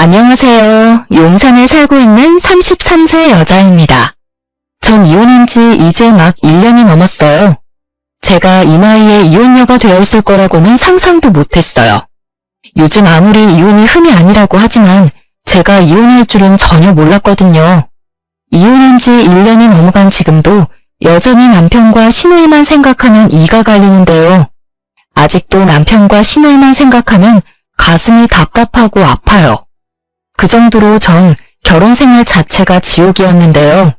안녕하세요. 용산에 살고 있는 33세 여자입니다. 전 이혼한 지 이제 막 1년이 넘었어요. 제가 이 나이에 이혼녀가 되어 있을 거라고는 상상도 못했어요. 요즘 아무리 이혼이 흠이 아니라고 하지만 제가 이혼할 줄은 전혀 몰랐거든요. 이혼한 지 1년이 넘어간 지금도 여전히 남편과 시누이만 생각하면 이가 갈리는데요. 아직도 남편과 시누이만 생각하면 가슴이 답답하고 아파요. 그 정도로 전 결혼 생활 자체가 지옥이었는데요.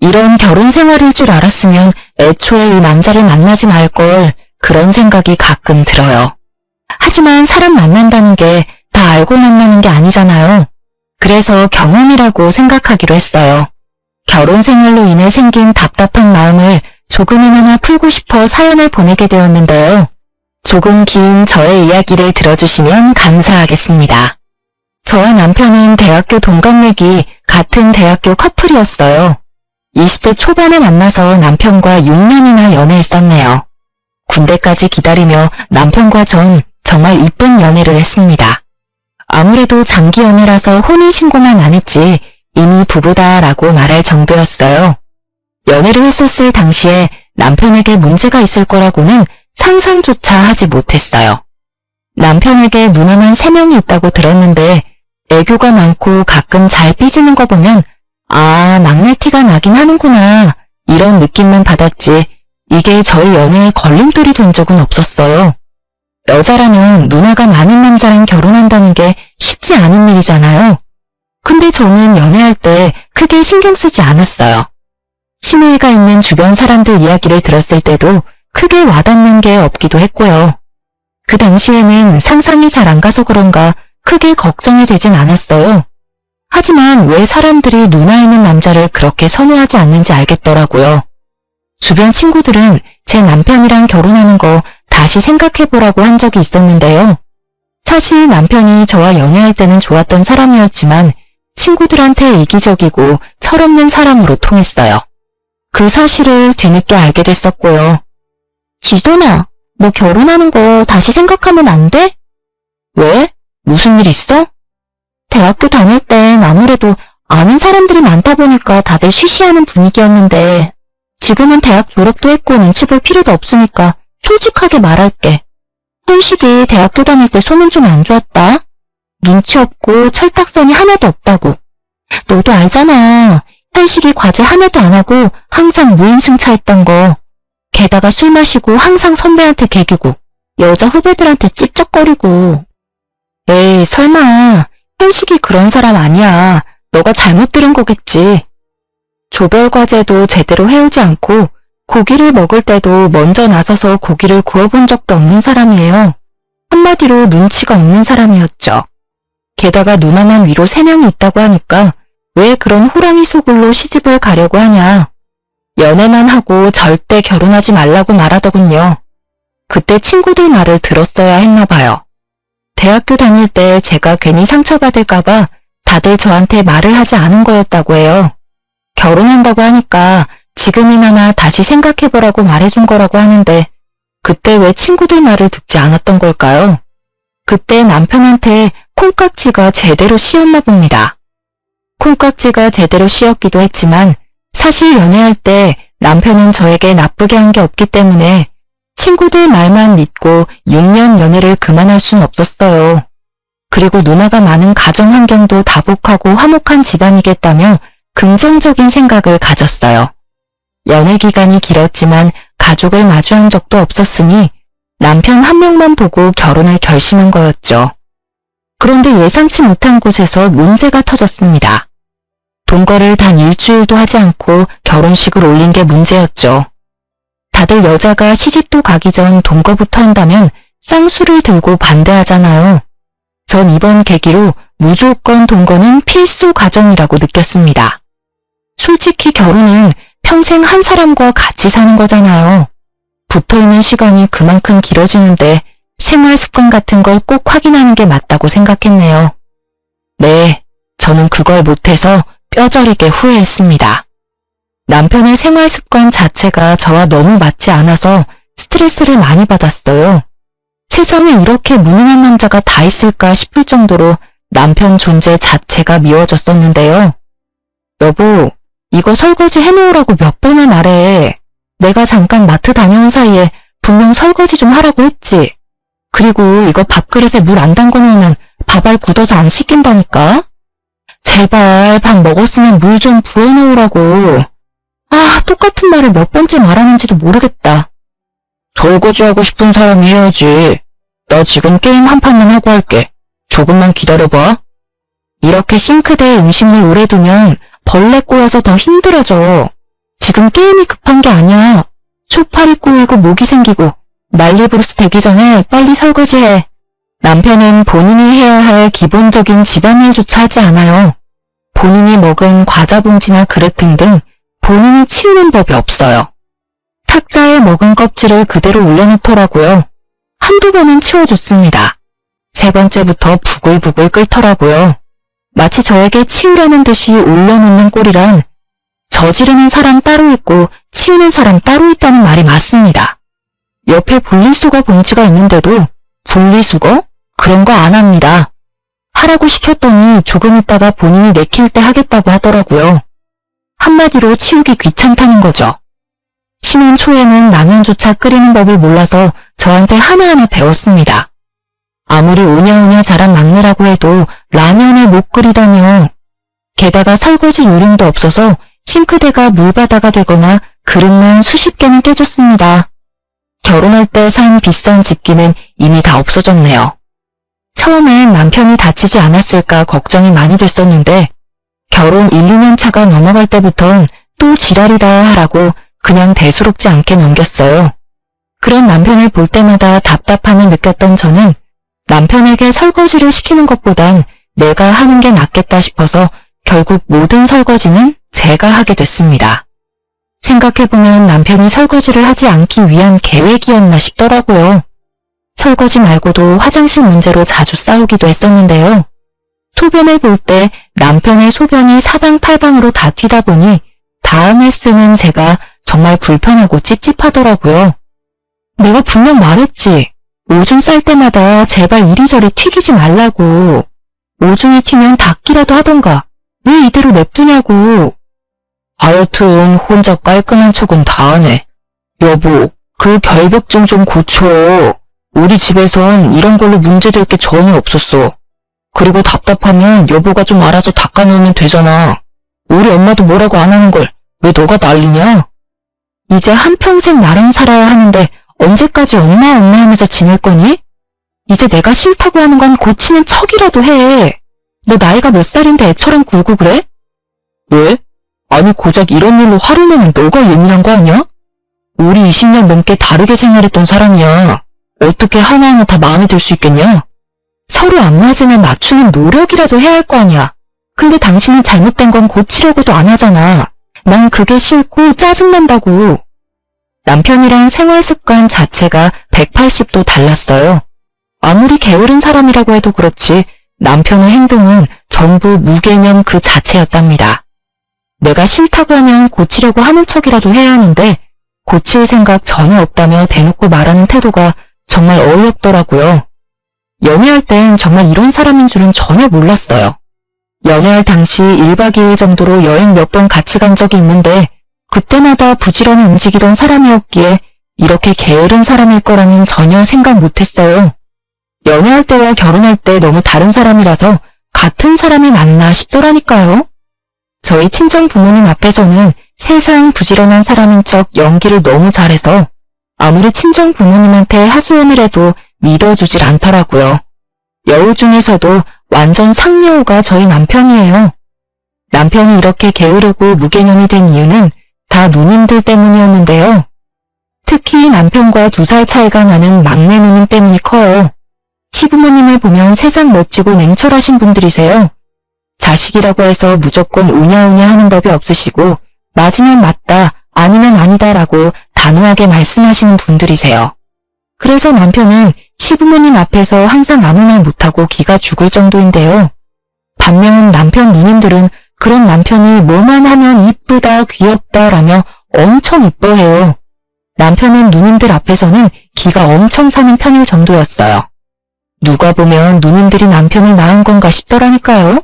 이런 결혼 생활일 줄 알았으면 애초에 이 남자를 만나지 말걸, 그런 생각이 가끔 들어요. 하지만 사람 만난다는 게 다 알고 만나는 게 아니잖아요. 그래서 경험이라고 생각하기로 했어요. 결혼 생활로 인해 생긴 답답한 마음을 조금이나마 풀고 싶어 사연을 보내게 되었는데요. 조금 긴 저의 이야기를 들어주시면 감사하겠습니다. 저와 남편은 대학교 동갑내기 같은 대학교 커플이었어요. 20대 초반에 만나서 남편과 6년이나 연애했었네요. 군대까지 기다리며 남편과 전 정말 이쁜 연애를 했습니다. 아무래도 장기 연애라서 혼인신고만 안 했지 이미 부부다라고 말할 정도였어요. 연애를 했었을 당시에 남편에게 문제가 있을 거라고는 상상조차 하지 못했어요. 남편에게 누나만 3명이 있다고 들었는데 애교가 많고 가끔 잘 삐지는 거 보면 아, 막내티가 나긴 하는구나 이런 느낌만 받았지 이게 저희 연애에 걸림돌이 된 적은 없었어요. 여자라면 누나가 많은 남자랑 결혼한다는 게 쉽지 않은 일이잖아요. 근데 저는 연애할 때 크게 신경 쓰지 않았어요. 시누이가 있는 주변 사람들 이야기를 들었을 때도 크게 와닿는 게 없기도 했고요. 그 당시에는 상상이 잘 안 가서 그런가 크게 걱정이 되진 않았어요. 하지만 왜 사람들이 누나 있는 남자를 그렇게 선호하지 않는지 알겠더라고요. 주변 친구들은 제 남편이랑 결혼하는 거 다시 생각해보라고 한 적이 있었는데요. 사실 남편이 저와 연애할 때는 좋았던 사람이었지만 친구들한테 이기적이고 철없는 사람으로 통했어요. 그 사실을 뒤늦게 알게 됐었고요. 기존아, 너 결혼하는 거 다시 생각하면 안 돼? 왜? 무슨 일 있어? 대학교 다닐 땐 아무래도 아는 사람들이 많다 보니까 다들 쉬쉬하는 분위기였는데 지금은 대학 졸업도 했고 눈치 볼 필요도 없으니까 솔직하게 말할게. 현식이 대학교 다닐 때 소문 좀 안 좋았다. 눈치 없고 철딱선이 하나도 없다고. 너도 알잖아. 현식이 과제 하나도 안 하고 항상 무임승차했던 거. 게다가 술 마시고 항상 선배한테 개기고 여자 후배들한테 찝쩍거리고. 에이, 설마 현식이 그런 사람 아니야. 너가 잘못 들은 거겠지. 조별 과제도 제대로 해오지 않고 고기를 먹을 때도 먼저 나서서 고기를 구워본 적도 없는 사람이에요. 한마디로 눈치가 없는 사람이었죠. 게다가 누나만 위로 3명이 있다고 하니까 왜 그런 호랑이 소굴로 시집을 가려고 하냐. 연애만 하고 절대 결혼하지 말라고 말하더군요. 그때 친구들 말을 들었어야 했나 봐요. 대학교 다닐 때 제가 괜히 상처받을까봐 다들 저한테 말을 하지 않은 거였다고 해요. 결혼한다고 하니까 지금이나마 다시 생각해보라고 말해준 거라고 하는데 그때 왜 친구들 말을 듣지 않았던 걸까요? 그때 남편한테 콩깍지가 제대로 씌었나 봅니다. 콩깍지가 제대로 씌었기도 했지만 사실 연애할 때 남편은 저에게 나쁘게 한 게 없기 때문에 친구들 말만 믿고 6년 연애를 그만할 순 없었어요. 그리고 누나가 많은 가정 환경도 다복하고 화목한 집안이겠다며 긍정적인 생각을 가졌어요. 연애 기간이 길었지만 가족을 마주한 적도 없었으니 남편 한 명만 보고 결혼을 결심한 거였죠. 그런데 예상치 못한 곳에서 문제가 터졌습니다. 동거를 단 일주일도 하지 않고 결혼식을 올린 게 문제였죠. 다들 여자가 시집도 가기 전 동거부터 한다면 쌍수를 들고 반대하잖아요. 전 이번 계기로 무조건 동거는 필수 과정이라고 느꼈습니다. 솔직히 결혼은 평생 한 사람과 같이 사는 거잖아요. 붙어있는 시간이 그만큼 길어지는데 생활 습관 같은 걸 꼭 확인하는 게 맞다고 생각했네요. 네, 저는 그걸 못해서 뼈저리게 후회했습니다. 남편의 생활 습관 자체가 저와 너무 맞지 않아서 스트레스를 많이 받았어요. 세상에 이렇게 무능한 남자가 다 있을까 싶을 정도로 남편 존재 자체가 미워졌었는데요. 여보, 이거 설거지 해놓으라고 몇 번을 말해. 내가 잠깐 마트 다녀온 사이에 분명 설거지 좀 하라고 했지. 그리고 이거 밥그릇에 물 안 담궈놓으면 밥알 굳어서 안 씻긴다니까? 제발 밥 먹었으면 물 좀 부어놓으라고. 아, 똑같은 말을 몇 번째 말하는지도 모르겠다. 설거지하고 싶은 사람이 해야지. 나 지금 게임 한 판만 하고 할게. 조금만 기다려봐. 이렇게 싱크대에 음식물 오래 두면 벌레 꼬여서 더 힘들어져. 지금 게임이 급한 게 아니야. 초파리 꼬이고 모기 생기고 난리부르스 되기 전에 빨리 설거지해. 남편은 본인이 해야 할 기본적인 집안일조차 하지 않아요. 본인이 먹은 과자 봉지나 그릇 등등 본인이 치우는 법이 없어요. 탁자에 먹은 껍질을 그대로 올려놓더라고요. 한두 번은 치워줬습니다. 세 번째부터 부글부글 끓더라고요. 마치 저에게 치우라는 듯이 올려놓는 꼴이란 저지르는 사람 따로 있고 치우는 사람 따로 있다는 말이 맞습니다. 옆에 분리수거 봉지가 있는데도 분리수거? 그런 거 안 합니다. 하라고 시켰더니 조금 있다가 본인이 내킬 때 하겠다고 하더라고요. 한마디로 치우기 귀찮다는 거죠. 신혼 초에는 라면조차 끓이는 법을 몰라서 저한테 하나하나 배웠습니다. 아무리 오냐오냐 자란 막내라고 해도 라면을 못 끓이다니요. 게다가 설거지 요령도 없어서 싱크대가 물바다가 되거나 그릇만 수십 개는 깨졌습니다. 결혼할 때 산 비싼 집기는 이미 다 없어졌네요. 처음엔 남편이 다치지 않았을까 걱정이 많이 됐었는데 결혼 1, 2년 차가 넘어갈 때부턴 또 지랄이다 하라고 그냥 대수롭지 않게 넘겼어요. 그런 남편을 볼 때마다 답답함을 느꼈던 저는 남편에게 설거지를 시키는 것보단 내가 하는 게 낫겠다 싶어서 결국 모든 설거지는 제가 하게 됐습니다. 생각해보면 남편이 설거지를 하지 않기 위한 계획이었나 싶더라고요. 설거지 말고도 화장실 문제로 자주 싸우기도 했었는데요. 소변을 볼 때 남편의 소변이 사방팔방으로 다 튀다 보니 다음에 쓰는 제가 정말 불편하고 찝찝하더라고요. 내가 분명 말했지. 오줌 쌀 때마다 제발 이리저리 튀기지 말라고. 오줌이 튀면 닦기라도 하던가. 왜 이대로 냅두냐고. 하여튼 혼자 깔끔한 척은 다 하네. 여보, 그 결벽증 좀 고쳐. 우리 집에선 이런 걸로 문제될 게 전혀 없었어. 그리고 답답하면 여보가 좀 알아서 닦아놓으면 되잖아. 우리 엄마도 뭐라고 안 하는 걸 왜 너가 난리냐? 이제 한평생 나랑 살아야 하는데 언제까지 엄마 하면서 지낼 거니? 이제 내가 싫다고 하는 건 고치는 척이라도 해. 너 나이가 몇 살인데 애처럼 굴고 그래? 왜? 아니 고작 이런 일로 화를 내는 너가 예민한 거 아니야? 우리 20년 넘게 다르게 생활했던 사람이야. 어떻게 하나하나 다 마음에 들 수 있겠냐? 서로 안 맞으면 맞추는 노력이라도 해야 할 거 아니야. 근데 당신은 잘못된 건 고치려고도 안 하잖아. 난 그게 싫고 짜증난다고. 남편이랑 생활 습관 자체가 180도 달랐어요. 아무리 게으른 사람이라고 해도 그렇지 남편의 행동은 전부 무개념 그 자체였답니다. 내가 싫다고 하면 고치려고 하는 척이라도 해야 하는데 고칠 생각 전혀 없다며 대놓고 말하는 태도가 정말 어이없더라고요. 연애할 땐 정말 이런 사람인 줄은 전혀 몰랐어요. 연애할 당시 1박 2일 정도로 여행 몇 번 같이 간 적이 있는데 그때마다 부지런히 움직이던 사람이었기에 이렇게 게으른 사람일 거라는 전혀 생각 못했어요. 연애할 때와 결혼할 때 너무 다른 사람이라서 같은 사람이 맞나 싶더라니까요. 저희 친정 부모님 앞에서는 세상 부지런한 사람인 척 연기를 너무 잘해서 아무리 친정 부모님한테 하소연을 해도 믿어주질 않더라고요. 여우 중에서도 완전 상여우가 저희 남편이에요. 남편이 이렇게 게으르고 무개념이 된 이유는 다 누님들 때문이었는데요. 특히 남편과 2살 차이가 나는 막내 누님 때문이 커요. 시부모님을 보면 세상 멋지고 냉철하신 분들이세요. 자식이라고 해서 무조건 우냐우냐 하는 법이 없으시고 맞으면 맞다, 아니면 아니다라고 단호하게 말씀하시는 분들이세요. 그래서 남편은 시부모님 앞에서 항상 아무 말 못하고 기가 죽을 정도인데요. 반면 남편 누님들은 그런 남편이 뭐만 하면 이쁘다, 귀엽다라며 엄청 이뻐해요. 남편은 누님들 앞에서는 기가 엄청 사는 편일 정도였어요. 누가 보면 누님들이 남편을 낳은 건가 싶더라니까요.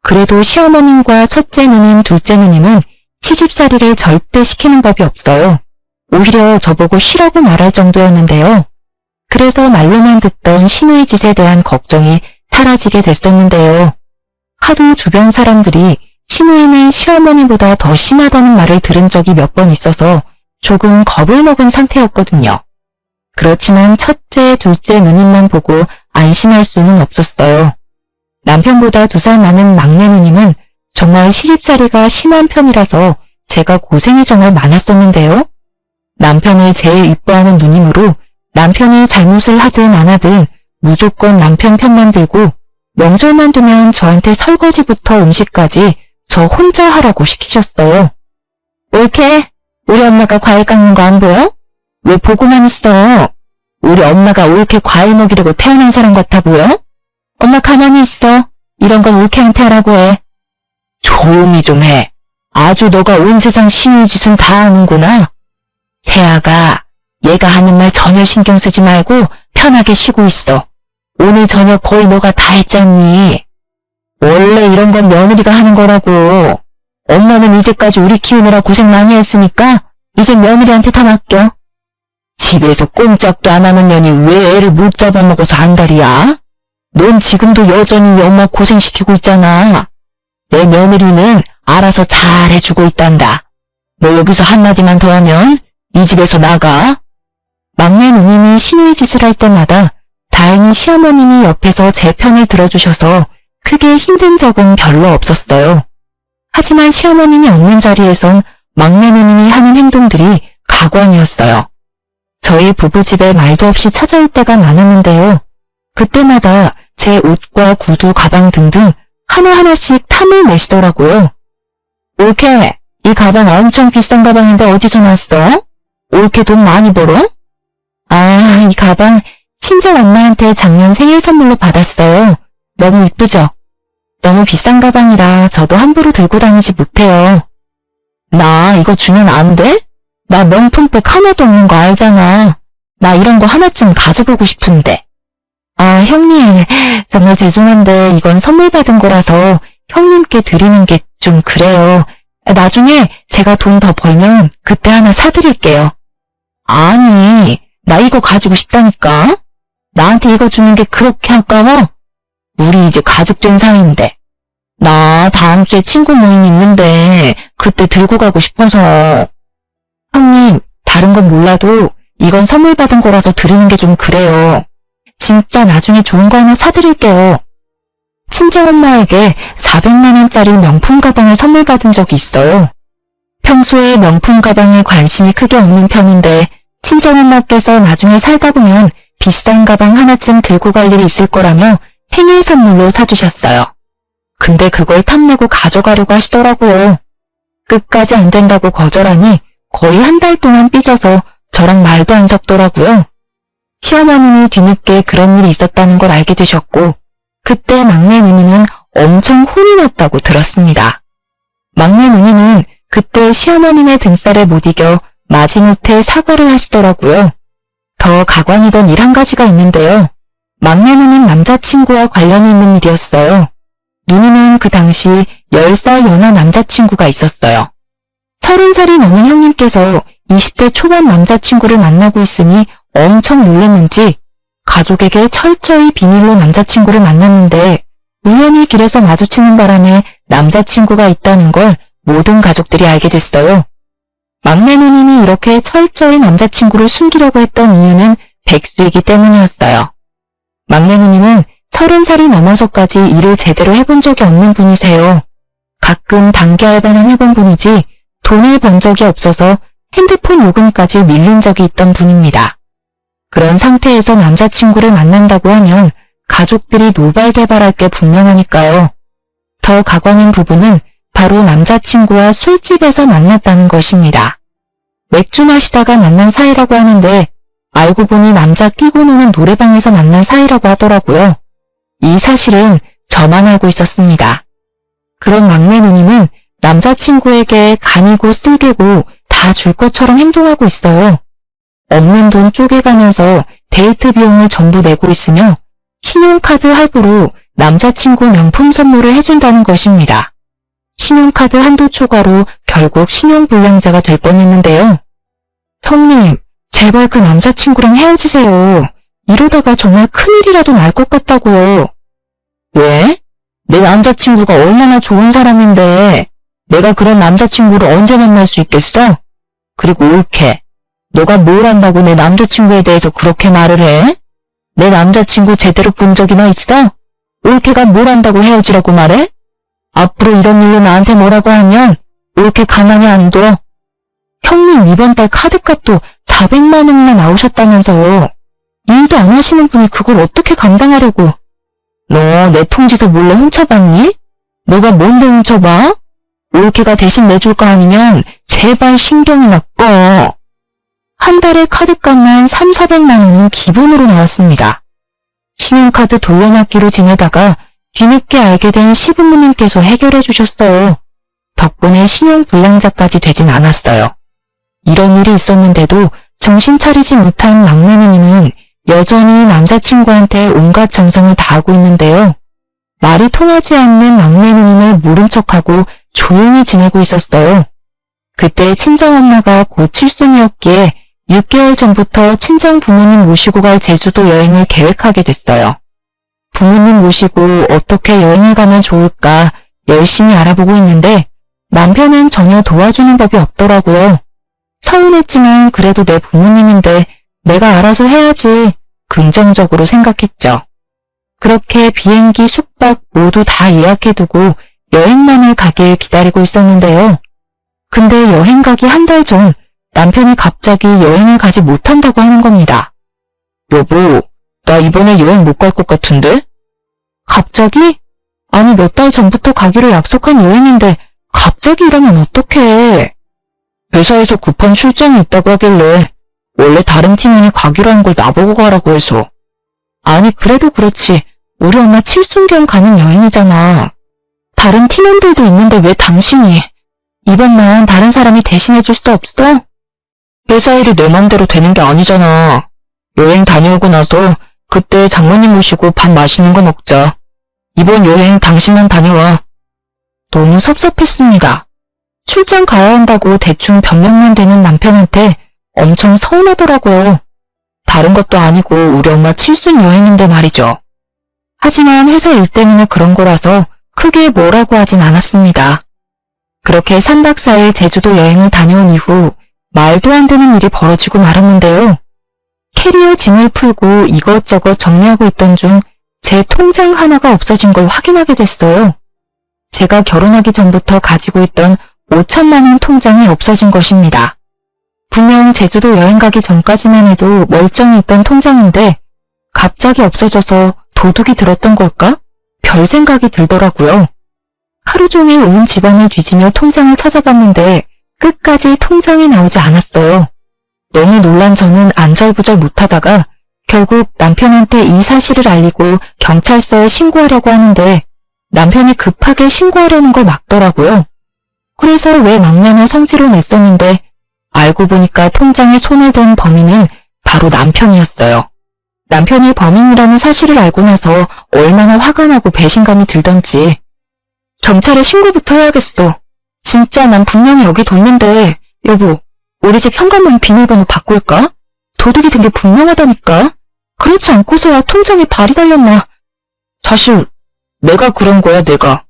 그래도 시어머님과 첫째 누님, 둘째 누님은 시집살이를 절대 시키는 법이 없어요. 오히려 저보고 쉬라고 말할 정도였는데요. 그래서 말로만 듣던 시누이 짓에 대한 걱정이 사라지게 됐었는데요. 하도 주변 사람들이 시누이는 시어머니보다 더 심하다는 말을 들은 적이 몇 번 있어서 조금 겁을 먹은 상태였거든요. 그렇지만 첫째, 둘째 누님만 보고 안심할 수는 없었어요. 남편보다 2살 많은 막내 누님은 정말 시집살이가 심한 편이라서 제가 고생이 정말 많았었는데요. 남편을 제일 이뻐하는 누님으로 남편이 잘못을 하든 안 하든 무조건 남편 편만 들고 명절만 되면 저한테 설거지부터 음식까지 저 혼자 하라고 시키셨어요. 옳게? 우리 엄마가 과일 깎는 거 안 보여? 왜 보고만 있어? 우리 엄마가 옳게 과일 먹이려고 태어난 사람 같아 보여? 엄마 가만히 있어. 이런 건 옳게한테 하라고 해. 조용히 좀 해. 아주 너가 온 세상 시누이 짓은 다 하는구나. 태아가 얘가 하는 말 전혀 신경 쓰지 말고 편하게 쉬고 있어. 오늘 저녁 거의 너가 다 했잖니. 원래 이런 건 며느리가 하는 거라고. 엄마는 이제까지 우리 키우느라 고생 많이 했으니까 이제 며느리한테 다 맡겨. 집에서 꼼짝도 안 하는 년이 왜 애를 못 잡아먹어서 안달이야? 넌 지금도 여전히 엄마 고생시키고 있잖아. 내 며느리는 알아서 잘 해주고 있단다. 너 여기서 한마디만 더 하면 이 집에서 나가. 막내 누님이 시누이 짓을 할 때마다 다행히 시어머님이 옆에서 제 편을 들어주셔서 크게 힘든 적은 별로 없었어요. 하지만 시어머님이 없는 자리에선 막내 누님이 하는 행동들이 가관이었어요. 저희 부부집에 말도 없이 찾아올 때가 많았는데요. 그때마다 제 옷과 구두, 가방 등등 하나하나씩 탐을 내시더라고요. 옳게, 이 가방 엄청 비싼 가방인데 어디서 났어? 옳게 돈 많이 벌어? 아, 이 가방 친정 엄마한테 작년 생일 선물로 받았어요. 너무 이쁘죠? 너무 비싼 가방이라 저도 함부로 들고 다니지 못해요. 나 이거 주면 안 돼? 나 명품백 하나도 없는 거 알잖아. 나 이런 거 하나쯤 가져보고 싶은데. 아, 형님, 정말 죄송한데 이건 선물 받은 거라서 형님께 드리는 게 좀 그래요. 나중에 제가 돈 더 벌면 그때 하나 사드릴게요. 아니, 나 이거 가지고 싶다니까? 나한테 이거 주는 게 그렇게 아까워? 우리 이제 가족 된 사이인데. 나 다음 주에 친구 모임 있는데 그때 들고 가고 싶어서. 형님, 다른 건 몰라도 이건 선물 받은 거라서 드리는 게 좀 그래요. 진짜 나중에 좋은 거 하나 사드릴게요. 친정엄마에게 400만 원짜리 명품 가방을 선물 받은 적이 있어요. 평소에 명품 가방에 관심이 크게 없는 편인데 친정엄마께서 나중에 살다 보면 비싼 가방 하나쯤 들고 갈 일이 있을 거라며 생일 선물로 사주셨어요. 근데 그걸 탐내고 가져가려고 하시더라고요. 끝까지 안 된다고 거절하니 거의 한 달 동안 삐져서 저랑 말도 안 섞더라고요. 시어머님이 뒤늦게 그런 일이 있었다는 걸 알게 되셨고 그때 막내 누님은 엄청 혼이 났다고 들었습니다. 막내 누님은 그때 시어머님의 등살에 못 이겨 마지못해 사과를 하시더라고요. 더 가관이던 일 한 가지가 있는데요. 막내 누님 남자친구와 관련이 있는 일이었어요. 누님은 그 당시 10살 연하 남자친구가 있었어요. 30살이 넘은 형님께서 20대 초반 남자친구를 만나고 있으니 엄청 놀랐는지 가족에게 철저히 비밀로 남자친구를 만났는데 우연히 길에서 마주치는 바람에 남자친구가 있다는 걸 모든 가족들이 알게 됐어요. 막내 누님이 이렇게 철저히 남자친구를 숨기려고 했던 이유는 백수이기 때문이었어요. 막내 누님은 30살이 넘어서까지 일을 제대로 해본 적이 없는 분이세요. 가끔 단기 알바만 해본 분이지 돈을 번 적이 없어서 핸드폰 요금까지 밀린 적이 있던 분입니다. 그런 상태에서 남자친구를 만난다고 하면 가족들이 노발대발할 게 분명하니까요. 더 가관인 부분은 바로 남자친구와 술집에서 만났다는 것입니다. 맥주 마시다가 만난 사이라고 하는데 알고 보니 남자 끼고 노는 노래방에서 만난 사이라고 하더라고요. 이 사실은 저만 알고 있었습니다. 그런 막내 누님은 남자친구에게 간이고 쓸개고 다 줄 것처럼 행동하고 있어요. 없는 돈 쪼개가면서 데이트 비용을 전부 내고 있으며 신용카드 할부로 남자친구 명품 선물을 해준다는 것입니다. 신용카드 한도 초과로 결국 신용불량자가 될 뻔했는데요. 형님, 제발 그 남자친구랑 헤어지세요. 이러다가 정말 큰일이라도 날 것 같다고요. 왜? 내 남자친구가 얼마나 좋은 사람인데 내가 그런 남자친구를 언제 만날 수 있겠어? 그리고 올케, 너가 뭘 안다고 내 남자친구에 대해서 그렇게 말을 해? 내 남자친구 제대로 본 적이나 있어? 올케가 뭘 안다고 헤어지라고 말해? 앞으로 이런 일로 나한테 뭐라고 하면 올케 가만히 안 둬. 형님, 이번 달 카드값도 400만 원이나 나오셨다면서요. 일도 안 하시는 분이 그걸 어떻게 감당하려고. 너 내 통지서 몰래 훔쳐봤니? 너가 뭔데 훔쳐봐? 올케가 대신 내줄 거 아니면 제발 신경이나 꺼. 한 달에 카드값만 3,400만 원은 기본으로 나왔습니다. 신용카드 돌려막기로 지내다가 뒤늦게 알게 된 시부모님께서 해결해 주셨어요. 덕분에 신용불량자까지 되진 않았어요. 이런 일이 있었는데도 정신 차리지 못한 막내 누님은 여전히 남자친구한테 온갖 정성을 다하고 있는데요. 말이 통하지 않는 막내 누님을 모른 척하고 조용히 지내고 있었어요. 그때 친정엄마가 곧 칠순이었기에 6개월 전부터 친정 부모님 모시고 갈 제주도 여행을 계획하게 됐어요. 부모님 모시고 어떻게 여행을 가면 좋을까 열심히 알아보고 있는데 남편은 전혀 도와주는 법이 없더라고요. 서운했지만 그래도 내 부모님인데 내가 알아서 해야지 긍정적으로 생각했죠. 그렇게 비행기 숙박 모두 다 예약해두고 여행만을 가길 기다리고 있었는데요. 근데 여행 가기 한 달 전 남편이 갑자기 여행을 가지 못한다고 하는 겁니다. 여보, 나 이번에 여행 못 갈 것 같은데? 갑자기? 아니 몇 달 전부터 가기로 약속한 여행인데 갑자기 이러면 어떡해. 회사에서 급한 출장이 있다고 하길래 원래 다른 팀원이 가기로 한 걸 나보고 가라고 해서. 아니 그래도 그렇지. 우리 엄마 칠순경 가는 여행이잖아. 다른 팀원들도 있는데 왜 당신이. 이번만 다른 사람이 대신해줄 수 없어? 회사 일이 내 맘대로 되는 게 아니잖아. 여행 다녀오고 나서 그때 장모님 모시고 밥 맛있는 거 먹자. 이번 여행 당신만 다녀와. 너무 섭섭했습니다. 출장 가야 한다고 대충 변명만 되는 남편한테 엄청 서운하더라고요. 다른 것도 아니고 우리 엄마 칠순 여행인데 말이죠. 하지만 회사 일 때문에 그런 거라서 크게 뭐라고 하진 않았습니다. 그렇게 3박 4일 제주도 여행을 다녀온 이후 말도 안 되는 일이 벌어지고 말았는데요. 캐리어 짐을 풀고 이것저것 정리하고 있던 중 제 통장 하나가 없어진 걸 확인하게 됐어요. 제가 결혼하기 전부터 가지고 있던 5천만 원 통장이 없어진 것입니다. 분명 제주도 여행 가기 전까지만 해도 멀쩡히 있던 통장인데 갑자기 없어져서 도둑이 들었던 걸까? 별 생각이 들더라고요. 하루 종일 온 집안을 뒤지며 통장을 찾아봤는데 끝까지 통장이 나오지 않았어요. 너무 놀란 저는 안절부절 못하다가 결국 남편한테 이 사실을 알리고 경찰서에 신고하려고 하는데 남편이 급하게 신고하려는 걸 막더라고요. 그래서 왜 막냐며 성질을 냈었는데 알고 보니까 통장에 손을 댄 범인은 바로 남편이었어요. 남편이 범인이라는 사실을 알고 나서 얼마나 화가 나고 배신감이 들던지. 경찰에 신고부터 해야겠어. 진짜 난 분명히 여기 뒀는데 여보, 우리 집 현관문 비밀번호 바꿀까? 도둑이 된 게 분명하다니까. 그렇지 않고서야 통장에 발이 달렸나. 사실 내가 그런 거야, 내가.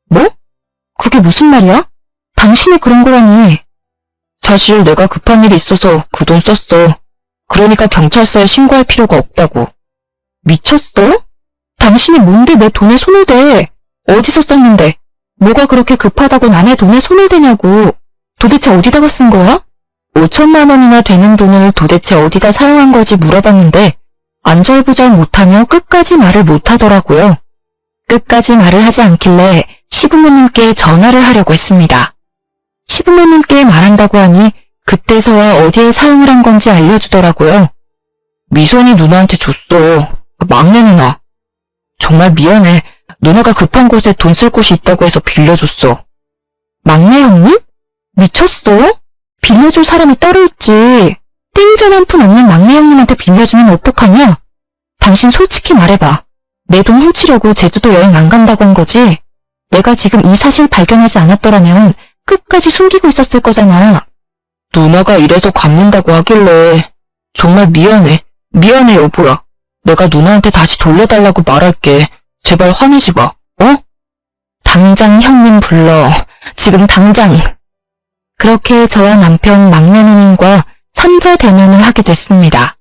뭐? 그게 무슨 말이야? 당신이 그런 거라니. 사실 내가 급한 일이 있어서 그 돈 썼어. 그러니까 경찰서에 신고할 필요가 없다고. 미쳤어? 당신이 뭔데 내 돈에 손을 대? 어디서 썼는데? 뭐가 그렇게 급하다고 남의 돈에 손을 대냐고. 도대체 어디다가 쓴 거야? 5천만 원이나 되는 돈을 도대체 어디다 사용한 거지 물어봤는데 안절부절 못하며 끝까지 말을 못하더라고요. 끝까지 말을 하지 않길래 시부모님께 전화를 하려고 했습니다. 시부모님께 말한다고 하니 그때서야 어디에 사용을 한 건지 알려주더라고요. 미선이 누나한테 줬어. 막내 누나. 정말 미안해. 누나가 급한 곳에 돈 쓸 곳이 있다고 해서 빌려줬어. 막내 형님? 미쳤어? 빌려줄 사람이 따로 있지. 땡전 한 푼 없는 막내 형님한테 빌려주면 어떡하냐? 당신 솔직히 말해봐. 내 돈 훔치려고 제주도 여행 안 간다고 한 거지? 내가 지금 이 사실 발견하지 않았더라면 끝까지 숨기고 있었을 거잖아. 누나가 이래서 갚는다고 하길래 정말 미안해. 미안해, 여보야. 내가 누나한테 다시 돌려달라고 말할게. 제발 화내지 마, 어? 당장 형님 불러. 지금 당장. 그렇게 저와 남편 막내 누님과 삼자 대면을 하게 됐습니다.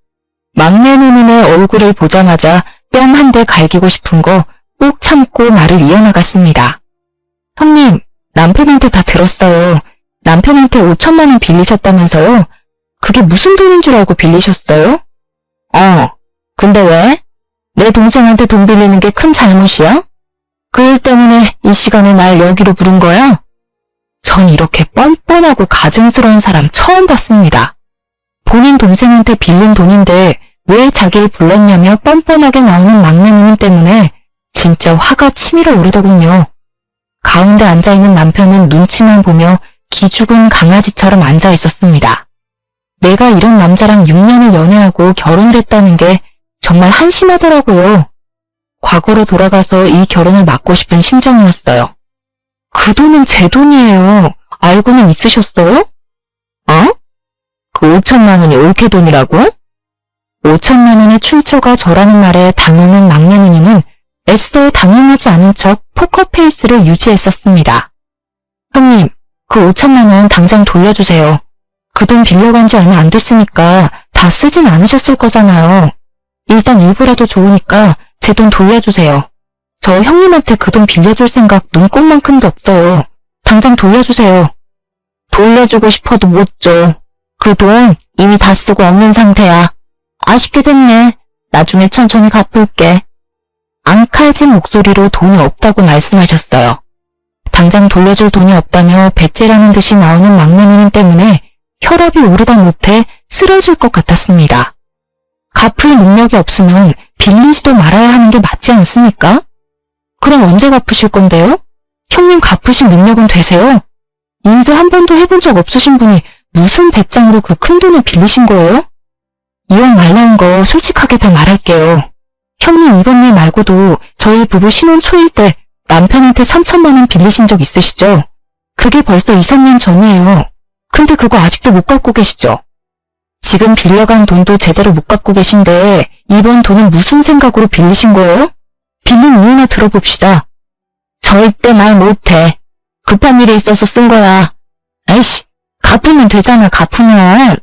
막내 누님의 얼굴을 보자마자 뺨 한 대 갈기고 싶은 거 꾹 참고 말을 이어나갔습니다. 형님, 남편한테 다 들었어요. 남편한테 5천만 원 빌리셨다면서요? 그게 무슨 돈인 줄 알고 빌리셨어요? 근데 왜? 내 동생한테 돈 빌리는 게 큰 잘못이야? 그 일 때문에 이 시간에 날 여기로 부른 거야? 전 이렇게 뻔뻔하고 가증스러운 사람 처음 봤습니다. 본인 동생한테 빌린 돈인데 왜 자기를 불렀냐며 뻔뻔하게 나오는 막내 누님 때문에 진짜 화가 치밀어 오르더군요. 가운데 앉아있는 남편은 눈치만 보며 기죽은 강아지처럼 앉아 있었습니다. 내가 이런 남자랑 6년을 연애하고 결혼을 했다는 게 정말 한심하더라고요. 과거로 돌아가서 이 결혼을 막고 싶은 심정이었어요. 그 돈은 제 돈이에요. 알고는 있으셨어요? 그 5천만 원이 올케 돈이라고? 5천만 원의 출처가 저라는 말에 당황한 막내 누님은 애써 당황하지 않은 척 포커페이스를 유지했었습니다. 형님, 그 5천만 원 당장 돌려주세요. 그 돈 빌려간 지 얼마 안 됐으니까 다 쓰진 않으셨을 거잖아요. 일단 일부라도 좋으니까 제 돈 돌려주세요. 저 형님한테 그 돈 빌려줄 생각 눈꼽만큼도 없어요. 당장 돌려주세요. 돌려주고 싶어도 못 줘. 그 돈 이미 다 쓰고 없는 상태야. 아쉽게 됐네. 나중에 천천히 갚을게. 앙칼진 목소리로 돈이 없다고 말씀하셨어요. 당장 돌려줄 돈이 없다며 배째라는 듯이 나오는 막내 누님 때문에 혈압이 오르다 못해 쓰러질 것 같았습니다. 갚을 능력이 없으면 빌리지도 말아야 하는 게 맞지 않습니까? 그럼 언제 갚으실 건데요? 형님 갚으실 능력은 되세요? 일도 한 번도 해본 적 없으신 분이 무슨 배짱으로 그 큰 돈을 빌리신 거예요? 이왕 말 나온 거 솔직하게 다 말할게요. 형님 이번 일 말고도 저희 부부 신혼 초일 때 남편한테 3천만 원 빌리신 적 있으시죠? 그게 벌써 2, 3년 전이에요. 근데 그거 아직도 못 갚고 계시죠? 지금 빌려간 돈도 제대로 못 갚고 계신데 이번 돈은 무슨 생각으로 빌리신 거예요? 빌린 이유나 들어봅시다. 절대 말 못해. 급한 일이 있어서 쓴 거야. 아이씨, 갚으면 되잖아, 갚으면.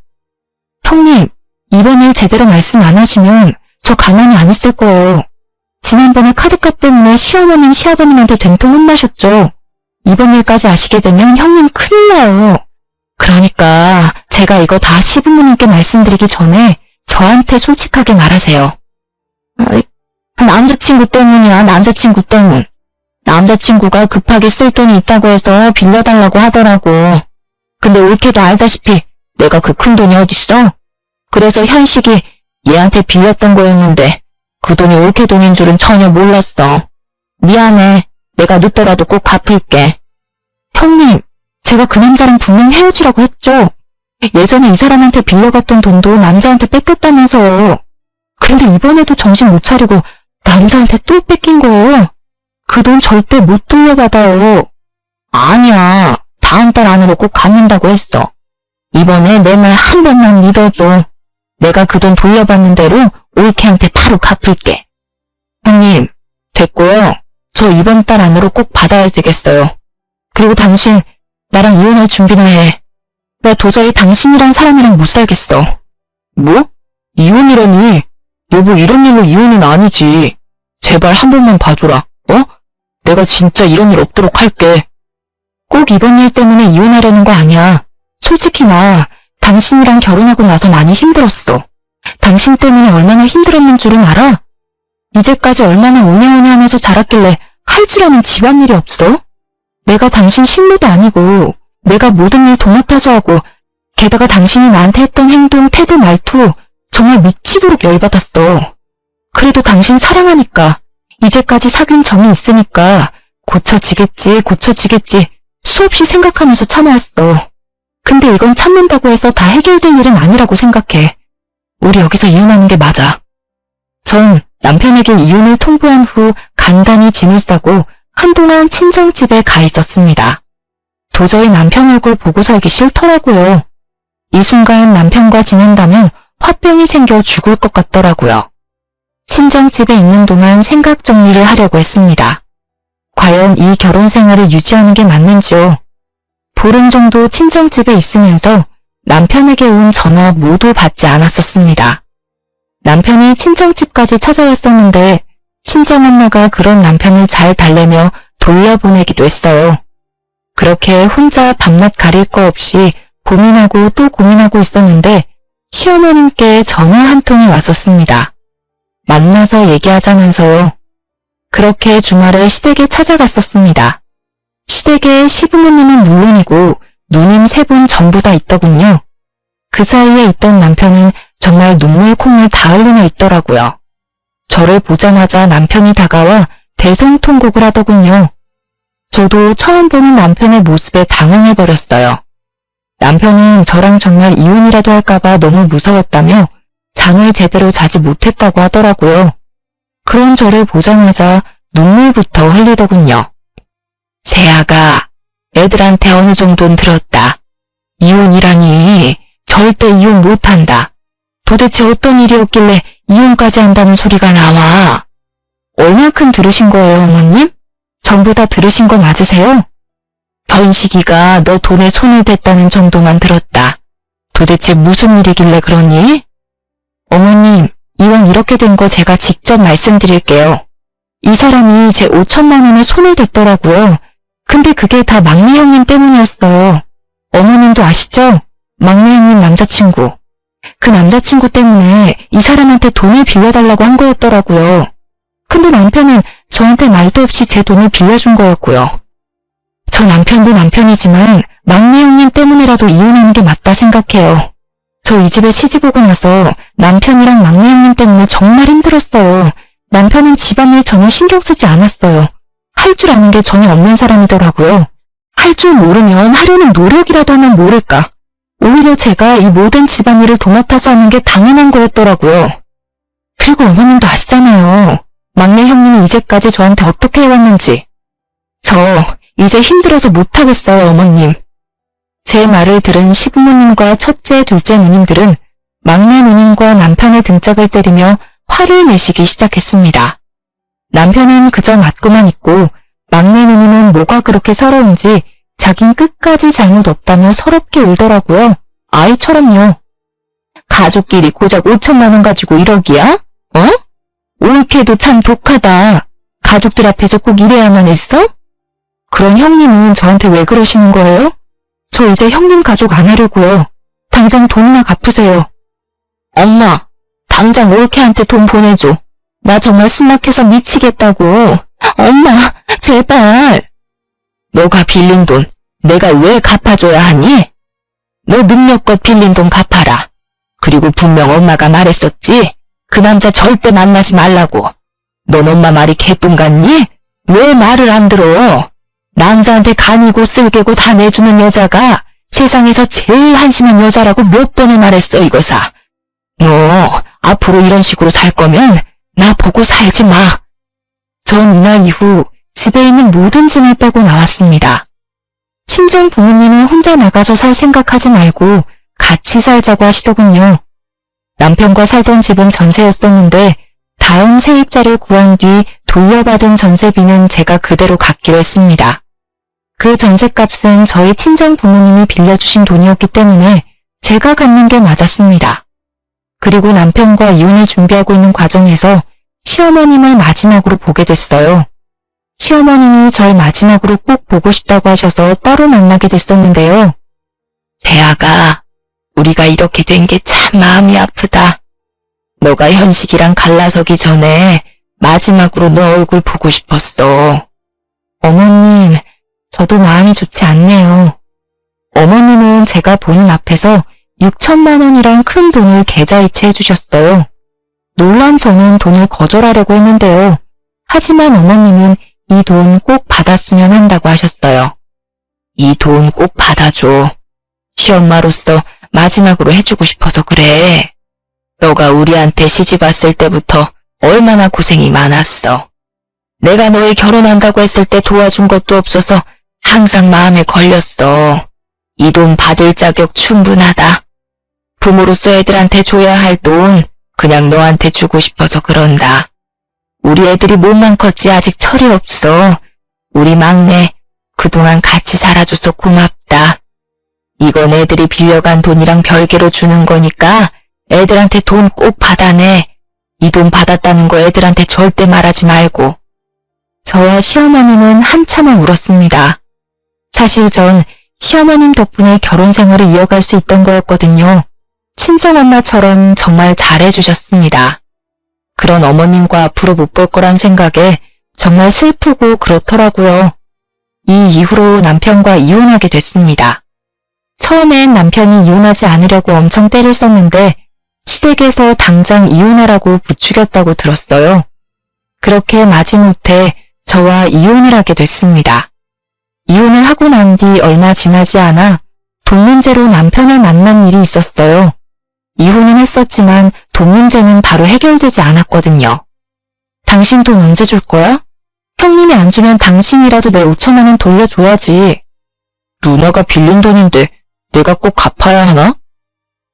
형님, 이번 일 제대로 말씀 안 하시면 저 가만히 안 있을 거예요. 지난번에 카드값 때문에 시어머님, 시아버님한테 된통 혼나셨죠? 이번 일까지 아시게 되면 형님 큰일 나요. 그러니까 제가 이거 다 시부모님께 말씀드리기 전에 저한테 솔직하게 말하세요. 남자친구 때문이야, 남자친구 때문. 남자친구가 급하게 쓸 돈이 있다고 해서 빌려달라고 하더라고. 근데 올케도 알다시피 내가 그 큰 돈이 어딨어? 그래서 현식이 얘한테 빌렸던 거였는데 그 돈이 올케 돈인 줄은 전혀 몰랐어. 미안해. 내가 늦더라도 꼭 갚을게. 형님, 제가 그 남자랑 분명 헤어지라고 했죠. 예전에 이 사람한테 빌려갔던 돈도 남자한테 뺏겼다면서요. 근데 이번에도 정신 못 차리고 남자한테 또 뺏긴 거예요. 그 돈 절대 못 돌려받아요. 아니야. 다음 달 안으로 꼭 갚는다고 했어. 이번에 내 말 한 번만 믿어줘. 내가 그 돈 돌려받는 대로 올케한테 바로 갚을게. 형님, 됐고요. 저 이번 달 안으로 꼭 받아야 되겠어요. 그리고 당신 나랑 이혼할 준비나 해. 나 도저히 당신이란 사람이랑 못 살겠어. 뭐? 이혼이라니? 여보, 이런 일로 이혼은 아니지. 제발 한 번만 봐줘라. 내가 진짜 이런 일 없도록 할게. 꼭 이번 일 때문에 이혼하려는 거 아니야. 솔직히 나 당신이랑 결혼하고 나서 많이 힘들었어. 당신 때문에 얼마나 힘들었는 줄은 알아? 이제까지 얼마나 오냐오냐 하면서 자랐길래 할 줄 아는 집안일이 없어? 내가 당신 식모도 아니고 내가 모든 일 도맡아서 하고 게다가 당신이 나한테 했던 행동, 태도, 말투 정말 미치도록 열받았어. 그래도 당신 사랑하니까 이제까지 사귄 정이 있으니까 고쳐지겠지 수없이 생각하면서 참아왔어. 근데 이건 참는다고 해서 다 해결될 일은 아니라고 생각해. 우리 여기서 이혼하는 게 맞아. 전 남편에게 이혼을 통보한 후 간단히 짐을 싸고 한동안 친정집에 가 있었습니다. 도저히 남편 얼굴 보고 살기 싫더라고요. 이 순간 남편과 지낸다면 화병이 생겨 죽을 것 같더라고요. 친정집에 있는 동안 생각 정리를 하려고 했습니다. 과연 이 결혼 생활을 유지하는 게 맞는지요? 보름 정도 친정집에 있으면서 남편에게 온 전화 모두 받지 않았었습니다. 남편이 친정집까지 찾아왔었는데 친정엄마가 그런 남편을 잘 달래며 돌려보내기도 했어요. 그렇게 혼자 밤낮 가릴 거 없이 고민하고 또 고민하고 있었는데 시어머님께 전화 한 통이 왔었습니다. 만나서 얘기하자면서요. 그렇게 주말에 시댁에 찾아갔었습니다. 시댁에 시부모님은 물론이고 누님 3분 전부 다 있더군요. 그 사이에 있던 남편은 정말 눈물 콩을 다 흘리며 있더라고요. 저를 보자마자 남편이 다가와 대성통곡을 하더군요. 저도 처음 보는 남편의 모습에 당황해버렸어요. 남편은 저랑 정말 이혼이라도 할까봐 너무 무서웠다며 잠을 제대로 자지 못했다고 하더라고요. 그런 저를 보자마자 눈물부터 흘리더군요. 세아가 애들한테 어느 정도는 들었다. 이혼이라니 절대 이혼 못한다. 도대체 어떤 일이었길래 이혼까지 한다는 소리가 나와. 얼만큼 들으신 거예요, 어머님? 전부 다 들으신 거 맞으세요? 현식이가 너 돈에 손을 댔다는 정도만 들었다. 도대체 무슨 일이길래 그러니? 어머님, 이왕 이렇게 된 거 제가 직접 말씀드릴게요. 이 사람이 제 5천만 원에 손을 댔더라고요. 근데 그게 다 막내 형님 때문이었어요. 어머님도 아시죠? 막내 형님 남자친구. 그 남자친구 때문에 이 사람한테 돈을 빌려달라고 한 거였더라고요. 근데 남편은 저한테 말도 없이 제 돈을 빌려준 거였고요. 저 남편도 남편이지만 막내 형님 때문에라도 이혼하는 게 맞다 생각해요. 저 이 집에 시집 오고 나서 남편이랑 막내 형님 때문에 정말 힘들었어요. 남편은 집안일 전혀 신경 쓰지 않았어요. 할 줄 아는 게 전혀 없는 사람이더라고요. 할 줄 모르면 하려는 노력이라도 하면 모를까. 오히려 제가 이 모든 집안일을 도맡아서 하는 게 당연한 거였더라고요. 그리고 어머님도 아시잖아요. 막내 형님이 이제까지 저한테 어떻게 해왔는지. 저 이제 힘들어서 못하겠어요, 어머님. 제 말을 들은 시부모님과 첫째, 둘째 누님들은 막내 누님과 남편의 등짝을 때리며 화를 내시기 시작했습니다. 남편은 그저 맞고만 있고 막내 누님은 뭐가 그렇게 서러운지 자긴 끝까지 잘못 없다며 서럽게 울더라고요. 아이처럼요. 가족끼리 고작 5천만 원 가지고 1억이야? 어? 올케도 참 독하다. 가족들 앞에서 꼭 이래야만 했어? 그런 형님은 저한테 왜 그러시는 거예요? 저 이제 형님 가족 안 하려고요. 당장 돈이나 갚으세요. 엄마, 당장 올케한테 돈 보내줘. 나 정말 숨막혀서 미치겠다고. 엄마, 제발. 너가 빌린 돈 내가 왜 갚아줘야 하니? 너 능력껏 빌린 돈 갚아라. 그리고 분명 엄마가 말했었지. 그 남자 절대 만나지 말라고. 넌 엄마 말이 개똥 같니? 왜 말을 안 들어? 남자한테 간이고 쓸개고 다 내주는 여자가 세상에서 제일 한심한 여자라고 몇 번을 말했어, 이거사. 너 앞으로 이런 식으로 살 거면 나 보고 살지 마. 전 이날 이후 집에 있는 모든 짐을 빼고 나왔습니다. 친정 부모님은 혼자 나가서 살 생각하지 말고 같이 살자고 하시더군요. 남편과 살던 집은 전세였었는데 다음 세입자를 구한 뒤 돌려받은 전세비는 제가 그대로 갚기로 했습니다. 그 전셋값은 저희 친정 부모님이 빌려주신 돈이었기 때문에 제가 갚는 게 맞았습니다. 그리고 남편과 이혼을 준비하고 있는 과정에서 시어머님을 마지막으로 보게 됐어요. 시어머님이 절 마지막으로 꼭 보고 싶다고 하셔서 따로 만나게 됐었는데요. 세아가, 우리가 이렇게 된 게 참 마음이 아프다. 너가 현식이랑 갈라서기 전에 마지막으로 너 얼굴 보고 싶었어. 어머님, 저도 마음이 좋지 않네요. 어머님은 제가 보는 앞에서 6천만 원이란 큰 돈을 계좌이체 해주셨어요. 놀란 저는 돈을 거절하려고 했는데요. 하지만 어머님은 이 돈 꼭 받았으면 한다고 하셨어요. 이 돈 꼭 받아줘. 시엄마로서 마지막으로 해주고 싶어서 그래. 너가 우리한테 시집 왔을 때부터 얼마나 고생이 많았어. 내가 너희 결혼한다고 했을 때 도와준 것도 없어서 항상 마음에 걸렸어. 이 돈 받을 자격 충분하다. 부모로서 애들한테 줘야 할 돈 그냥 너한테 주고 싶어서 그런다. 우리 애들이 몸만 컸지 아직 철이 없어. 우리 막내 그동안 같이 살아줘서 고맙다. 이건 애들이 빌려간 돈이랑 별개로 주는 거니까 애들한테 돈 꼭 받아내. 이 돈 받았다는 거 애들한테 절대 말하지 말고. 저와 시어머님은 한참을 울었습니다. 사실 전 시어머님 덕분에 결혼 생활을 이어갈 수 있던 거였거든요. 친정엄마처럼 정말 잘해주셨습니다. 그런 어머님과 앞으로 못 볼 거란 생각에 정말 슬프고 그렇더라고요. 이 이후로 남편과 이혼하게 됐습니다. 처음엔 남편이 이혼하지 않으려고 엄청 때를 썼는데 시댁에서 당장 이혼하라고 부추겼다고 들었어요. 그렇게 마지못해 저와 이혼을 하게 됐습니다. 이혼을 하고 난 뒤 얼마 지나지 않아 돈 문제로 남편을 만난 일이 있었어요. 이혼은 했었지만 돈 문제는 바로 해결되지 않았거든요. 당신 돈 언제 줄 거야? 형님이 안 주면 당신이라도 내 5천만 원 돌려줘야지. 누나가 빌린 돈인데 내가 꼭 갚아야 하나?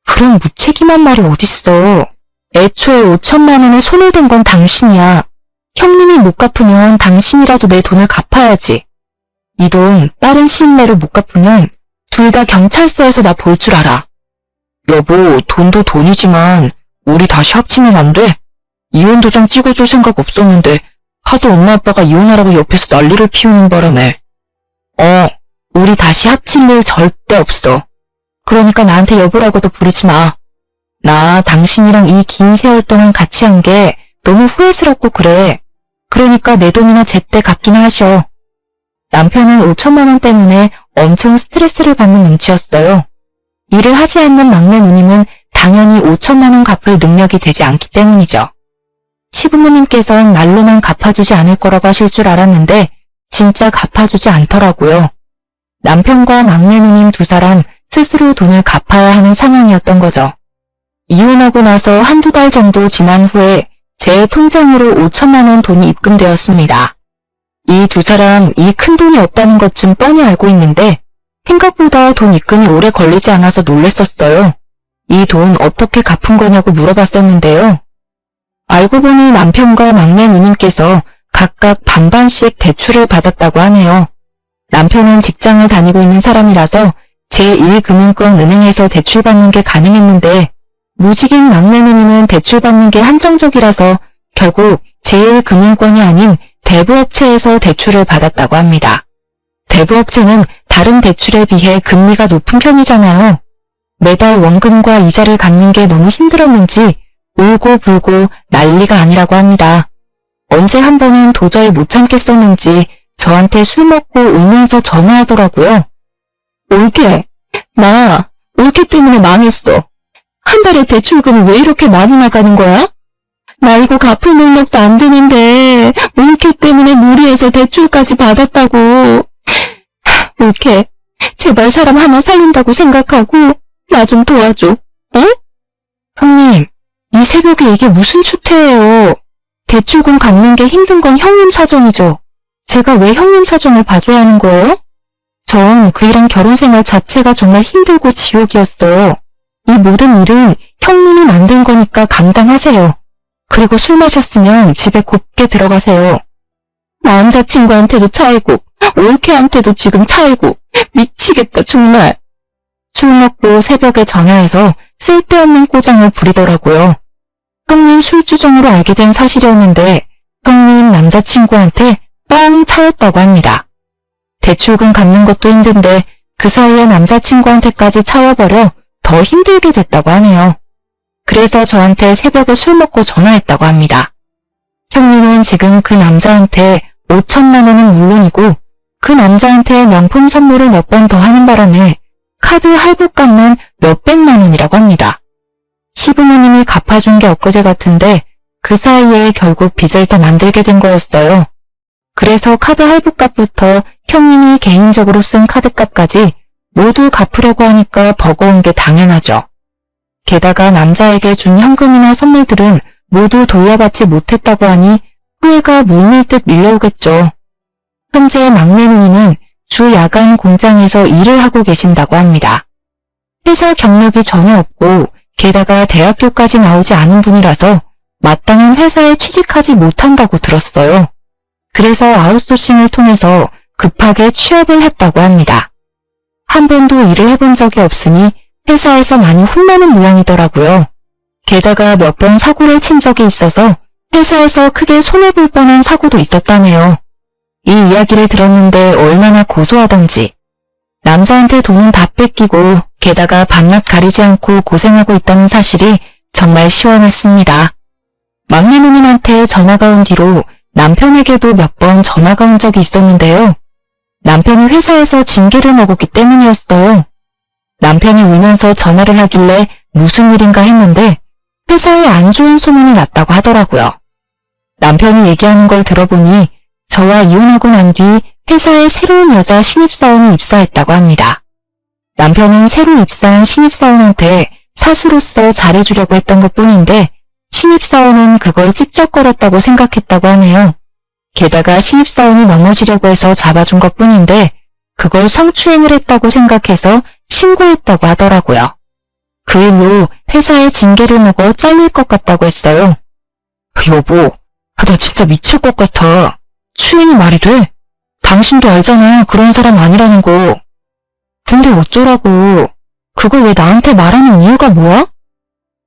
그런 무책임한 말이 어딨어. 애초에 5천만 원에 손을 댄 건 당신이야. 형님이 못 갚으면 당신이라도 내 돈을 갚아야지. 이 돈 빠른 시일 내로 못 갚으면 둘 다 경찰서에서 나 볼 줄 알아. 여보, 돈도 돈이지만 우리 다시 합치면 안 돼? 이혼 도장 찍어줄 생각 없었는데 하도 엄마 아빠가 이혼하라고 옆에서 난리를 피우는 바람에. 우리 다시 합칠 일 절대 없어. 그러니까 나한테 여보라고도 부르지 마. 나 당신이랑 이 긴 세월 동안 같이 한 게 너무 후회스럽고 그래. 그러니까 내 돈이나 제때 갚기나 하셔. 남편은 5천만 원 때문에 엄청 스트레스를 받는 눈치였어요. 일을 하지 않는 막내 누님은 당연히 5천만 원 갚을 능력이 되지 않기 때문이죠. 시부모님께서는 말로만 갚아주지 않을 거라고 하실 줄 알았는데 진짜 갚아주지 않더라고요. 남편과 막내 누님 두 사람 스스로 돈을 갚아야 하는 상황이었던 거죠. 이혼하고 나서 한두 달 정도 지난 후에 제 통장으로 5천만 원 돈이 입금되었습니다. 이 두 사람 이 큰 돈이 없다는 것쯤 뻔히 알고 있는데 생각보다 돈 입금이 오래 걸리지 않아서 놀랬었어요. 이 돈 어떻게 갚은 거냐고 물어봤었는데요. 알고 보니 남편과 막내 누님께서 각각 반반씩 대출을 받았다고 하네요. 남편은 직장을 다니고 있는 사람이라서 제1금융권 은행에서 대출받는 게 가능했는데 무직인 막내 누님은 대출받는 게 한정적이라서 결국 제1금융권이 아닌 대부업체에서 대출을 받았다고 합니다. 대부업체는 다른 대출에 비해 금리가 높은 편이잖아요. 매달 원금과 이자를 갚는 게 너무 힘들었는지 울고불고 난리가 아니라고 합니다. 언제 한 번은 도저히 못 참겠었는지 저한테 술 먹고 울면서 전화하더라고요. 나 올케 때문에 망했어. 한 달에 대출금이 왜 이렇게 많이 나가는 거야? 나 이거 갚을 능력도 안 되는데 올케 때문에 무리해서 대출까지 받았다고. 올케, 제발 사람 하나 살린다고 생각하고 나 좀 도와줘. 응? 형님, 이 새벽에 이게 무슨 추태예요. 대출금 갚는 게 힘든 건 형님 사정이죠. 제가 왜 형님 사정을 봐줘야 하는 거예요? 전 그이랑 결혼 생활 자체가 정말 힘들고 지옥이었어요. 이 모든 일은 형님이 만든 거니까 감당하세요. 그리고 술 마셨으면 집에 곱게 들어가세요. 남자친구한테도 차이고 올케한테도 지금 차이고 미치겠다 정말. 술 먹고 새벽에 전화해서 쓸데없는 꼬장을 부리더라고요. 형님 술주정으로 알게 된 사실이었는데 형님 남자친구한테 뻥 차였다고 합니다. 대출금 갚는 것도 힘든데 그 사이에 남자친구한테까지 차여버려 더 힘들게 됐다고 하네요. 그래서 저한테 새벽에 술 먹고 전화했다고 합니다. 형님은 지금 그 남자한테 5천만 원은 물론이고 그 남자한테 명품 선물을 몇 번 더 하는 바람에 카드 할부값만 몇백만 원이라고 합니다. 시부모님이 갚아준 게 엊그제 같은데 그 사이에 결국 빚을 더 만들게 된 거였어요. 그래서 카드 할부값부터 형님이 개인적으로 쓴 카드값까지 모두 갚으려고 하니까 버거운 게 당연하죠. 게다가 남자에게 준 현금이나 선물들은 모두 돌려받지 못했다고 하니 후회가 물밀듯 밀려오겠죠. 현재 막내 누님은 주 야간 공장에서 일을 하고 계신다고 합니다. 회사 경력이 전혀 없고 게다가 대학교까지 나오지 않은 분이라서 마땅한 회사에 취직하지 못한다고 들었어요. 그래서 아웃소싱을 통해서 급하게 취업을 했다고 합니다. 한 번도 일을 해본 적이 없으니 회사에서 많이 혼나는 모양이더라고요. 게다가 몇 번 사고를 친 적이 있어서 회사에서 크게 손해볼 뻔한 사고도 있었다네요. 이 이야기를 들었는데 얼마나 고소하던지. 남자한테 돈은 다 뺏기고 게다가 밤낮 가리지 않고 고생하고 있다는 사실이 정말 시원했습니다. 막내 누님한테 전화가 온 뒤로 남편에게도 몇 번 전화가 온 적이 있었는데요. 남편이 회사에서 징계를 먹었기 때문이었어요. 남편이 울면서 전화를 하길래 무슨 일인가 했는데 회사에 안 좋은 소문이 났다고 하더라고요. 남편이 얘기하는 걸 들어보니 저와 이혼하고 난 뒤 회사에 새로운 여자 신입사원이 입사했다고 합니다. 남편은 새로 입사한 신입사원한테 사수로서 잘해주려고 했던 것뿐인데 신입사원은 그걸 찝쩍거렸다고 생각했다고 하네요. 게다가 신입사원이 넘어지려고 해서 잡아준 것뿐인데 그걸 성추행을 했다고 생각해서 신고했다고 하더라고요. 그 일로 회사에 징계를 먹어 잘릴 것 같다고 했어요. 여보, 나 진짜 미칠 것 같아. 추행이 말이 돼? 당신도 알잖아. 그런 사람 아니라는 거. 근데 어쩌라고. 그걸 왜 나한테 말하는 이유가 뭐야?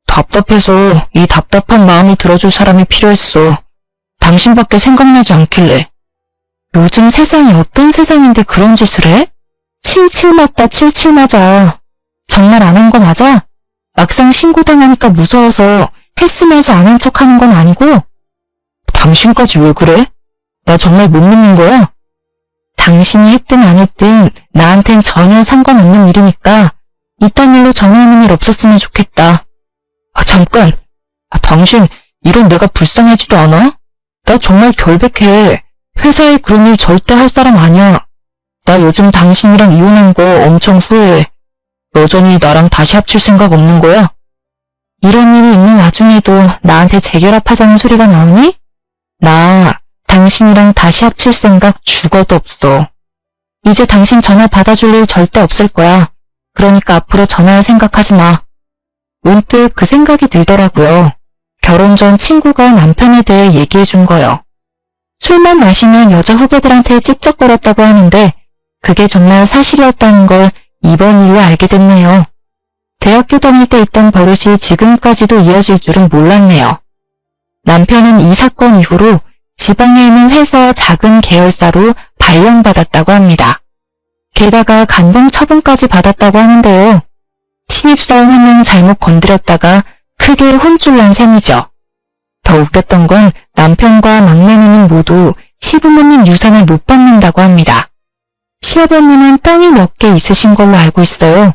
답답해서 이 답답한 마음을 들어줄 사람이 필요했어. 당신밖에 생각나지 않길래. 요즘 세상이 어떤 세상인데 그런 짓을 해? 칠칠 맞다 칠칠 맞아. 정말 안 한 거 맞아? 막상 신고당하니까 무서워서 했으면서 안 한 척하는 건 아니고? 당신까지 왜 그래? 나 정말 못 믿는 거야? 당신이 했든 안 했든 나한텐 전혀 상관없는 일이니까 이딴 일로 전화하는 일 없었으면 좋겠다. 잠깐. 당신 이런 내가 불쌍하지도 않아? 나 정말 결백해. 회사에 그런 일 절대 할 사람 아니야. 나 요즘 당신이랑 이혼한 거 엄청 후회해. 여전히 나랑 다시 합칠 생각 없는 거야? 이런 일이 있는 와중에도 나한테 재결합하자는 소리가 나오니? 나 당신이랑 다시 합칠 생각 죽어도 없어. 이제 당신 전화 받아줄 일 절대 없을 거야. 그러니까 앞으로 전화할 생각하지 마. 문득 그 생각이 들더라고요. 결혼 전 친구가 남편에 대해 얘기해 준 거요. 술만 마시면 여자 후배들한테 찝쩍거렸다고 하는데 그게 정말 사실이었다는 걸 이번 일로 알게 됐네요. 대학교 다닐 때 있던 버릇이 지금까지도 이어질 줄은 몰랐네요. 남편은 이 사건 이후로 지방에 있는 회사 작은 계열사로 발령받았다고 합니다. 게다가 감봉 처분까지 받았다고 하는데요. 신입사원 한 명 잘못 건드렸다가 크게 혼쭐 난 셈이죠. 더 웃겼던 건 남편과 막내 누님 모두 시부모님 유산을 못 받는다고 합니다. 시아버님은 땅이 몇 개 있으신 걸로 알고 있어요.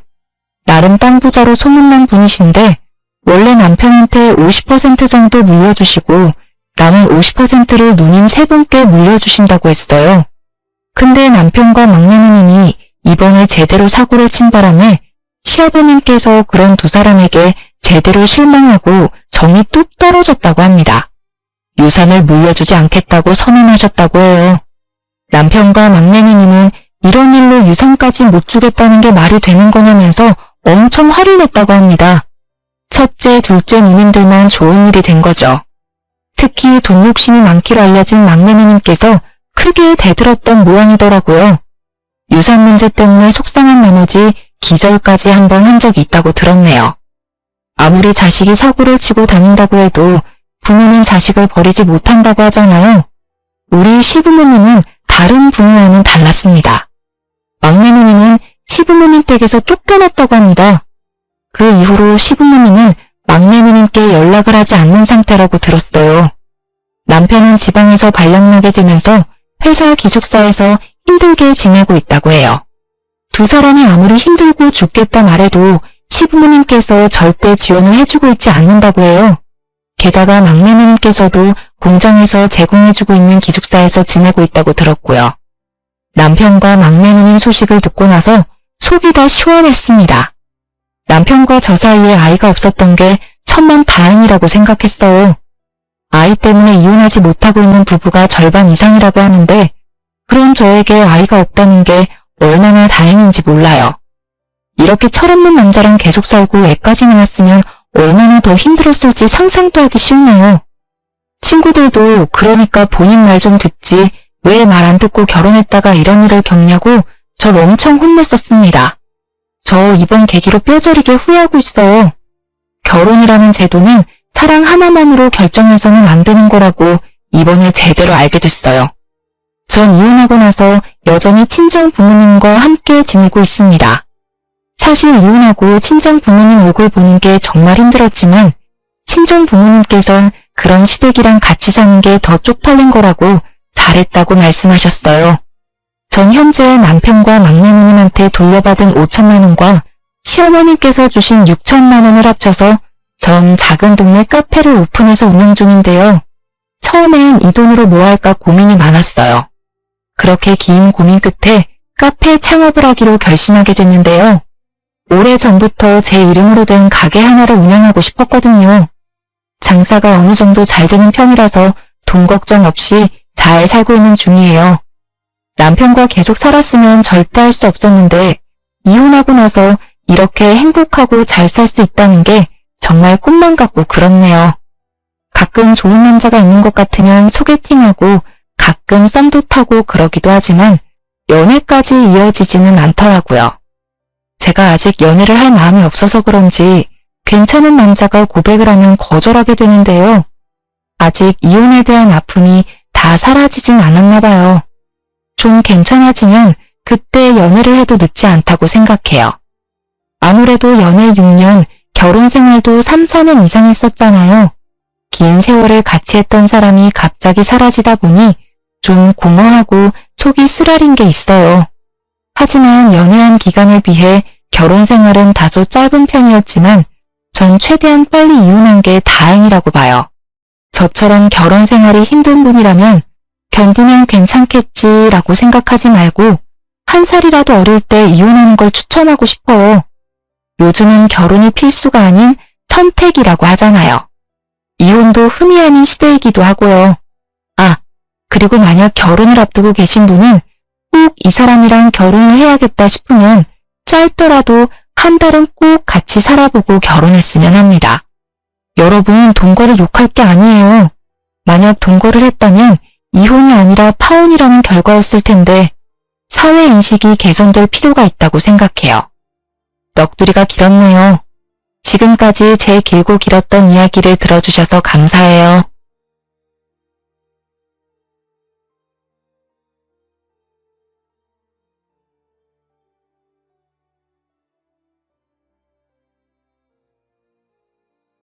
나름 땅 부자로 소문난 분이신데 원래 남편한테 50% 정도 물려주시고 남은 50%를 누님 세 분께 물려주신다고 했어요. 근데 남편과 막내 누님이 이번에 제대로 사고를 친 바람에 시아버님께서 그런 두 사람에게 제대로 실망하고 정이 뚝 떨어졌다고 합니다. 유산을 물려주지 않겠다고 선언하셨다고 해요. 남편과 막내 누님은 이런 일로 유산까지 못 주겠다는 게 말이 되는 거냐면서 엄청 화를 냈다고 합니다. 첫째, 둘째 누님들만 좋은 일이 된 거죠. 특히 돈 욕심이 많기로 알려진 막내 누님께서 크게 대들었던 모양이더라고요. 유산 문제 때문에 속상한 나머지 기절까지 한 번 한 적이 있다고 들었네요. 아무리 자식이 사고를 치고 다닌다고 해도 부모는 자식을 버리지 못한다고 하잖아요. 우리 시부모님은 다른 부모와는 달랐습니다. 막내 누님은 시부모님 댁에서 쫓겨났다고 합니다. 그 이후로 시부모님은 막내 누님께 연락을 하지 않는 상태라고 들었어요. 남편은 지방에서 발령나게 되면서 회사 기숙사에서 힘들게 지내고 있다고 해요. 두 사람이 아무리 힘들고 죽겠다 말해도 시부모님께서 절대 지원을 해주고 있지 않는다고 해요. 게다가 막내 누님께서도 공장에서 제공해주고 있는 기숙사에서 지내고 있다고 들었고요. 남편과 막내 누님 소식을 듣고 나서 속이 다 시원했습니다. 남편과 저 사이에 아이가 없었던 게 천만다행이라고 생각했어요. 아이 때문에 이혼하지 못하고 있는 부부가 절반 이상이라고 하는데 그런 저에게 아이가 없다는 게 얼마나 다행인지 몰라요. 이렇게 철없는 남자랑 계속 살고 애까지 낳았으면 얼마나 더 힘들었을지 상상도 하기 싫네요. 친구들도 그러니까 본인 말 좀 듣지 왜 말 안 듣고 결혼했다가 이런 일을 겪냐고 절 엄청 혼냈었습니다. 저 이번 계기로 뼈저리게 후회하고 있어요. 결혼이라는 제도는 사랑 하나만으로 결정해서는 안 되는 거라고 이번에 제대로 알게 됐어요. 전 이혼하고 나서 여전히 친정 부모님과 함께 지내고 있습니다. 사실 이혼하고 친정 부모님 얼굴 보는 게 정말 힘들었지만 친정 부모님께선 그런 시댁이랑 같이 사는 게 더 쪽팔린 거라고 잘했다고 말씀하셨어요. 전 현재 남편과 막내 누님한테 돌려받은 5천만 원과 시어머님께서 주신 6천만 원을 합쳐서 전 작은 동네 카페를 오픈해서 운영 중인데요. 처음엔 이 돈으로 뭐 할까 고민이 많았어요. 그렇게 긴 고민 끝에 카페 창업을 하기로 결심하게 됐는데요. 오래전부터 제 이름으로 된 가게 하나를 운영하고 싶었거든요. 장사가 어느 정도 잘 되는 편이라서 돈 걱정 없이 잘 살고 있는 중이에요. 남편과 계속 살았으면 절대 할 수 없었는데 이혼하고 나서 이렇게 행복하고 잘 살 수 있다는 게 정말 꿈만 같고 그렇네요. 가끔 좋은 남자가 있는 것 같으면 소개팅하고 가끔 썸도 타고 그러기도 하지만 연애까지 이어지지는 않더라고요. 제가 아직 연애를 할 마음이 없어서 그런지 괜찮은 남자가 고백을 하면 거절하게 되는데요. 아직 이혼에 대한 아픔이 다 사라지진 않았나 봐요. 좀 괜찮아지면 그때 연애를 해도 늦지 않다고 생각해요. 아무래도 연애 6년, 결혼 생활도 3, 4년 이상 했었잖아요. 긴 세월을 같이 했던 사람이 갑자기 사라지다 보니 좀 공허하고 속이 쓰라린 게 있어요. 하지만 연애한 기간에 비해 결혼 생활은 다소 짧은 편이었지만 전 최대한 빨리 이혼한 게 다행이라고 봐요. 저처럼 결혼 생활이 힘든 분이라면 견디면 괜찮겠지라고 생각하지 말고 한 살이라도 어릴 때 이혼하는 걸 추천하고 싶어요. 요즘은 결혼이 필수가 아닌 선택이라고 하잖아요. 이혼도 흠이 아닌 시대이기도 하고요. 아, 그리고 만약 결혼을 앞두고 계신 분은 꼭 이 사람이랑 결혼을 해야겠다 싶으면 짧더라도 한 달은 꼭 같이 살아보고 결혼했으면 합니다. 여러분, 동거를 욕할 게 아니에요. 만약 동거를 했다면 이혼이 아니라 파혼이라는 결과였을 텐데 사회 인식이 개선될 필요가 있다고 생각해요. 넋두리가 길었네요. 지금까지 제 길고 길었던 이야기를 들어주셔서 감사해요.